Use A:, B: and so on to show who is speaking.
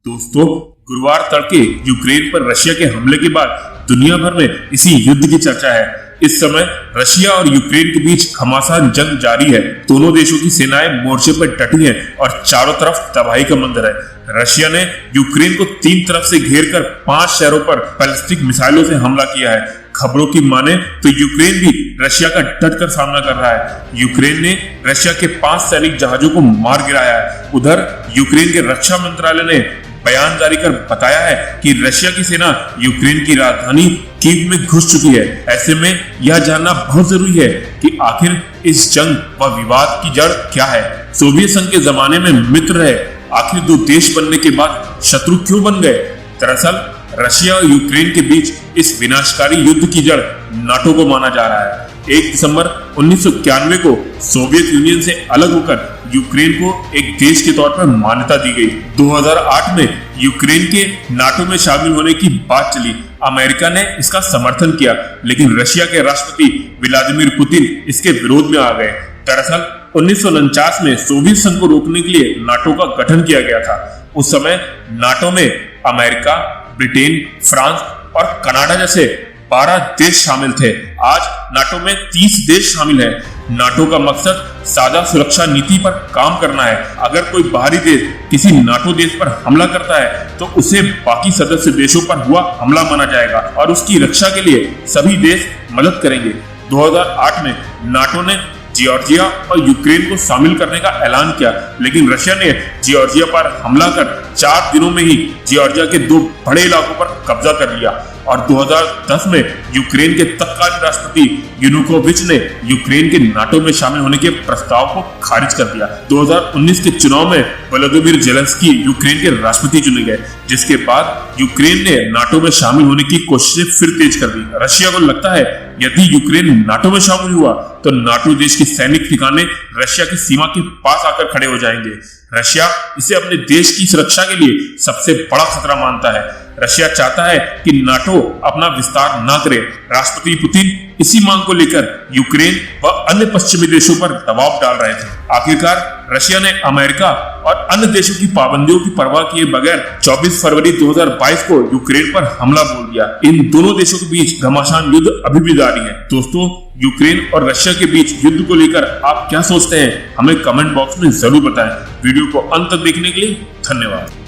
A: दोस्तों, गुरुवार तड़के यूक्रेन पर रशिया के हमले के बाद दुनिया भर में इसी युद्ध की चर्चा है। इस समय रशिया और यूक्रेन के बीच घमासान जंग जारी है। दोनों देशों की सेनाएं मोर्चे पर डटी हैं और चारों तरफ तबाही का मंजर है। रशिया ने यूक्रेन को 3 तरफ से घेर कर 5 शहरों पर बैलिस्टिक मिसाइलों से हमला किया है। खबरों की माने तो यूक्रेन भी रशिया का डट कर सामना कर रहा है। यूक्रेन ने रशिया के 5 सैनिक जहाजों को मार गिराया है। उधर यूक्रेन के रक्षा मंत्रालय ने बयान जारी कर बताया है कि रशिया की सेना यूक्रेन की राजधानी कीव में घुस चुकी है। ऐसे में यह जानना बहुत जरूरी है कि आखिर इस जंग व विवाद की जड़ क्या है। सोवियत संघ के जमाने में मित्र रहे, आखिर 2 देश बनने के बाद शत्रु क्यों बन गए? दरअसल रशिया और यूक्रेन के बीच इस विनाशकारी युद्ध की जड़ नाटो को माना जा रहा है। 1 दिसंबर 1991 को सोवियत यूनियन से अलग होकर यूक्रेन को एक देश के तौर पर मान्यता दी गई। 2008 में यूक्रेन के नाटो में शामिल होने की बात चली। अमेरिका ने इसका समर्थन किया, लेकिन रशिया के राष्ट्रपति व्लादिमीर पुतिन इसके विरोध में आ गए। दरअसल 1949 में सोवियत संघ को रोकने के लिए नाटो का गठन किया गया था। उस समय नाटो में अमेरिका, ब्रिटेन, फ्रांस और कनाडा जैसे 12 देश शामिल थे। आज नाटो में 30 देश शामिल हैं। नाटो का मकसद साझा सुरक्षा नीति पर काम करना है। अगर कोई बाहरी देश किसी नाटो देश पर हमला करता है तो उसे बाकी सदस्य देशों पर हुआ हमला माना जाएगा और उसकी रक्षा के लिए सभी देश मदद करेंगे। 2008 में नाटो ने जॉर्जिया और यूक्रेन को शामिल करने का ऐलान किया, लेकिन रशिया ने जॉर्जिया पर हमला कर 4 दिनों में ही जॉर्जिया के 2 बड़े इलाकों पर कब्जा कर लिया और 2010 में यूक्रेन के तत्कालीन राष्ट्रपति यानुकोविच ने यूक्रेन के नाटो में शामिल होने के प्रस्ताव को खारिज कर दिया। 2019 के चुनाव में व्लादिमीर ज़ेलेंस्की यूक्रेन के राष्ट्रपति चुने गए, जिसके बाद यूक्रेन ने नाटो में शामिल होने की कोशिशें फिर तेज कर दी। रशिया को लगता है यदि यूक्रेन नाटो में शामिल हुआ तो नाटो देश के सैनिक ठिकाने रशिया की सीमा के पास आकर खड़े हो जाएंगे। रशिया इसे अपने देश की सुरक्षा के लिए सबसे बड़ा खतरा मानता है। रशिया चाहता है कि नाटो अपना विस्तार ना करे। राष्ट्रपति पुतिन इसी मांग को लेकर यूक्रेन व अन्य पश्चिमी देशों पर दबाव डाल रहे थे। आखिरकार रशिया ने अमेरिका और अन्य देशों की पाबंदियों की परवाह किए बगैर 24 फरवरी 2022 को यूक्रेन पर हमला बोल दिया। इन दोनों देशों के बीच घमासान युद्ध अभी भी जारी है। दोस्तों, यूक्रेन और रशिया के बीच युद्ध को लेकर आप क्या सोचते हैं? हमें कमेंट बॉक्स में जरूर बताएं। वीडियो को अंत तक देखने के लिए धन्यवाद।